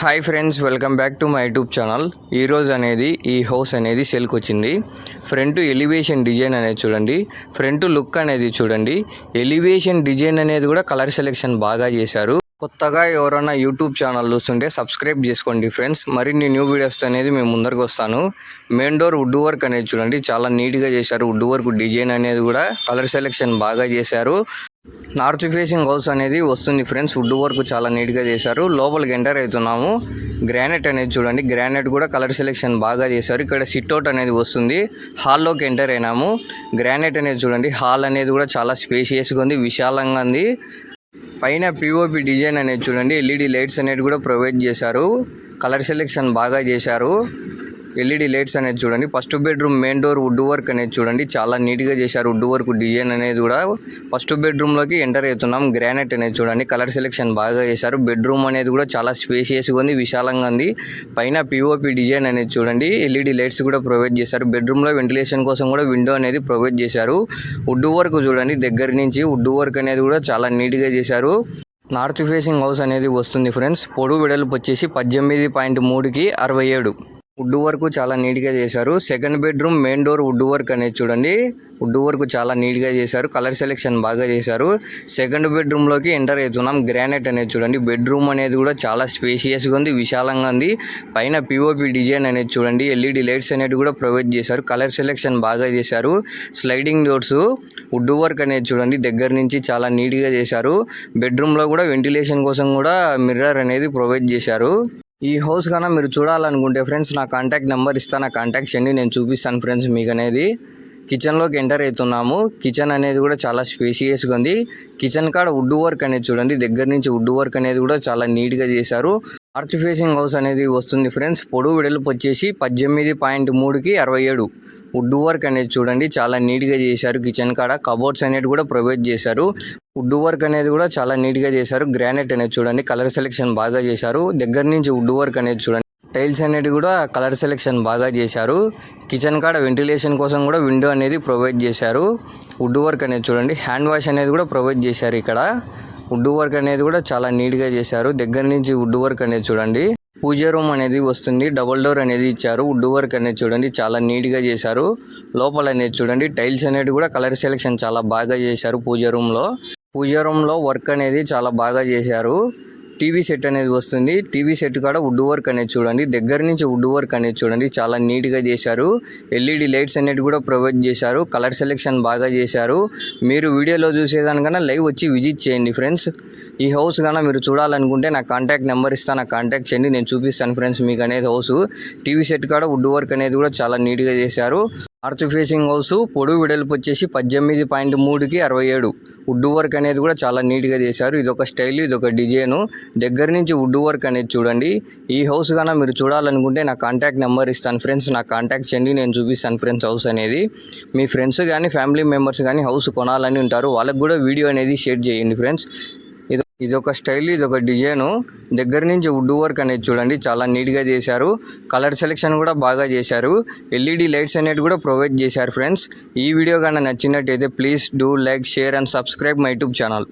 Hi friends, welcome back to my YouTube channel. ఈరోజు అనేది ఈ హౌస్ అనేది సేల్కి వచ్చింది. ఫ్రంట్ ఎలివేషన్ డిజైన్ అనేది చూడండి, ఫ్రంట్ లుక్ అనేది చూడండి. ఎలివేషన్ డిజైన్ అనేది కూడా కలర్ సెలెక్షన్ బాగా చేశారు. కొత్తగా ఎవరైనా యూట్యూబ్ ఛానల్ చూస్తుంటే సబ్స్క్రైబ్ చేసుకోండి ఫ్రెండ్స్. మరిన్ని న్యూ వీడియోస్ అనేది మేము ముందరకు వస్తాను. మెయిన్ డోర్ వుడ్ వర్క్ అనేది చూడండి, చాలా నీట్గా చేశారు. వుడ్ వర్క్ డిజైన్ అనేది కూడా కలర్ సెలెక్షన్ బాగా చేశారు. నార్త్ ఫేసింగ్ హౌస్ అనేది వస్తుంది ఫ్రెండ్స్. వుడ్ వర్క్ చాలా నీట్గా చేశారు. లోపలికి ఎంటర్ అవుతున్నాము. గ్రానైట్ అనేది చూడండి, గ్రానైట్ కూడా కలర్ సెలెక్షన్ బాగా చేశారు. ఇక్కడ సిట్అవుట్ అనేది వస్తుంది. హాల్లోకి ఎంటర్ అయినాము. గ్రానైట్ అనేది చూడండి, హాల్ అనేది కూడా చాలా స్పేషియస్గా ఉంది, విశాలంగా ఉంది. పైన పిఓపి డిజైన్ అనేది చూడండి, ఎల్ఈడి లైట్స్ అనేది కూడా ప్రొవైడ్ చేశారు. కలర్ సెలెక్షన్ బాగా చేశారు. ఎల్ఈడి లైట్స్ అనేది చూడండి. First bedroom main door wood work అనేది చూడండి, చాలా నీట్గా చేశారు. వుడ్ వర్క్ డిజైన్ అనేది కూడా ఫస్ట్ బెడ్రూమ్లోకి ఎంటర్ అవుతున్నాం. గ్రానైట్ అనేది చూడండి, కలర్ సెలెక్షన్ బాగా చేశారు. బెడ్రూమ్ అనేది కూడా చాలా స్పేషియస్గా ఉంది, విశాలంగా ఉంది. పైన పిఓపి డిజైన్ అనేది చూడండి, ఎల్ఈడి లైట్స్ కూడా ప్రొవైడ్ చేశారు. బెడ్రూమ్లో వెంటిలేషన్ కోసం కూడా విండో అనేది ప్రొవైడ్ చేశారు. వుడ్ వర్క్ చూడండి, దగ్గర నుంచి వుడ్ వర్క్ అనేది కూడా చాలా నీట్గా చేశారు. నార్త్ ఫేసింగ్ హౌస్ అనేది వస్తుంది ఫ్రెండ్స్. పొడవు వెడల్పు వచ్చేసి 18.3కి 67. వుడ్ వర్క్ చాలా నీట్గా చేశారు. Second bedroom main door wood work అనేది చూడండి, వుడ్ వర్క్ చాలా నీట్గా చేశారు. కలర్ సెలెక్షన్ బాగా చేశారు. సెకండ్ బెడ్రూమ్లోకి ఎంటర్ అవుతున్నాం. గ్రానైట్ అనేది చూడండి, బెడ్రూమ్ అనేది కూడా చాలా స్పేషియస్గా ఉంది, విశాలంగా ఉంది. పైన పిఓపి డిజైన్ అనేది చూడండి, ఎల్ఈడి లైట్స్ అనేది కూడా ప్రొవైడ్ చేశారు. కలర్ సెలెక్షన్ బాగా చేశారు. స్లైడింగ్ డోర్స్ వుడ్ వర్క్ అనేది చూడండి, దగ్గర నుంచి చాలా నీట్గా చేశారు. బెడ్రూమ్లో కూడా వెంటిలేషన్ కోసం కూడా మిర్రర్ అనేది ప్రొవైడ్ చేశారు. ఈ హౌస్ కన్నా మీరు చూడాలనుకుంటే ఫ్రెండ్స్, నా కాంటాక్ట్ నెంబర్ ఇస్తాను, నా కాంటాక్ట్ చేయండి, నేను చూపిస్తాను ఫ్రెండ్స్ మీకు అనేది. కిచెన్లోకి ఎంటర్ అవుతున్నాము. కిచెన్ అనేది కూడా చాలా స్పేషియస్గా ఉంది. కిచెన్ కాడ వుడ్ వర్క్ అనేది చూడండి, దగ్గర నుంచి వుడ్ వర్క్ అనేది కూడా చాలా నీట్గా చేశారు. నార్త్ ఫేసింగ్ హౌస్ అనేది వస్తుంది ఫ్రెండ్స్. పొడవు వెడల్పు వచ్చేసి 18.3కి 67. వుడ్ వర్క్ అనేది చూడండి, చాలా నీట్గా చేశారు. కిచెన్ కాడ కబోర్డ్స్ అనేది కూడా ప్రొవైడ్ చేశారు. వుడ్ వర్క్ అనేది కూడా చాలా నీట్గా చేశారు. గ్రానైట్ అనేది చూడండి, కలర్ సెలెక్షన్ బాగా చేశారు. దగ్గర నుంచి వుడ్ వర్క్ అనేది చూడండి, టైల్స్ అనేది కూడా కలర్ సెలెక్షన్ బాగా చేశారు. కిచెన్ కాడ వెంటిలేషన్ కోసం కూడా విండో అనేది ప్రొవైడ్ చేశారు. వుడ్ వర్క్ అనేది చూడండి, హ్యాండ్ వాష్ అనేది కూడా ప్రొవైడ్ చేశారు. ఇక్కడ వుడ్ వర్క్ అనేది కూడా చాలా నీట్గా చేశారు. దగ్గర నుంచి వుడ్ వర్క్ అనేది చూడండి. పూజ రూమ్ అనేది వస్తుంది, డబుల్ డోర్ అనేది ఇచ్చారు. వుడ్ వర్క్ అనేది చూడండి, చాలా నీట్గా చేశారు. లోపల అనేది చూడండి, టైల్స్ అనేది కూడా కలర్ సెలెక్షన్ చాలా బాగా చేశారు. పూజ రూమ్లో వర్క్ అనేది చాలా బాగా చేశారు. టీవీ సెట్ అనేది వస్తుంది. టీవీ సెట్ కాడ వుడ్ వర్క్ అనేది చూడండి, దగ్గర నుంచి వుడ్ వర్క్ అనేది చూడండి, చాలా నీట్గా చేశారు. ఎల్ఈడి లైట్స్ అనేది కూడా ప్రొవైడ్ చేశారు. కలర్ సెలెక్షన్ బాగా చేశారు. మీరు వీడియోలో చూసేదానికన్నా లైవ్ వచ్చి విజిట్ చేయండి ఫ్రెండ్స్. ఈ హౌస్ కన్నా మీరు చూడాలనుకుంటే నా కాంటాక్ట్ నెంబర్ ఇస్తాను, నా కాంటాక్ట్ చేయండి, నేను చూపిస్తాను ఫ్రెండ్స్ మీకు అనేది హౌస్. టీవీ సెట్ కాడ వుడ్ వర్క్ అనేది కూడా చాలా నీట్గా చేశారు. నార్త్ ఫేసింగ్ హౌస్ పొడవు వెడల్పు వచ్చేసి 18.3కి 67. వుడ్ వర్క్ అనేది కూడా చాలా నీట్గా చేశారు. ఇదొక స్టైల్, ఇదొక డిజైను. దగ్గర నుంచి వుడ్ వర్క్ అనేది చూడండి. ఈ హౌస్ కన్నా మీరు చూడాలనుకుంటే నా కాంటాక్ట్ నెంబర్ ఇస్తాను ఫ్రెండ్స్, నా కాంటాక్ట్ చేయండి, నేను చూపిస్తాను ఫ్రెండ్స్ హౌస్ అనేది. మీ ఫ్రెండ్స్ కానీ ఫ్యామిలీ మెంబర్స్ కానీ హౌస్ కొనాలని ఉంటారు, వాళ్ళకు కూడా వీడియో అనేది షేర్ చేయండి ఫ్రెండ్స్. ఇదొక స్టైల్, ఇదొక డిజైను. దగ్గర నుంచి వుడ్ వర్క్ అనేది చూడండి, చాలా నీట్గా చేశారు. కలర్ సెలెక్షన్ కూడా బాగా చేశారు. ఎల్ఈడి లైట్స్ అనేది కూడా ప్రొవైడ్ చేశారు ఫ్రెండ్స్. ఈ వీడియో కన్నా నచ్చినట్టయితే please do like, share and subscribe my YouTube channel.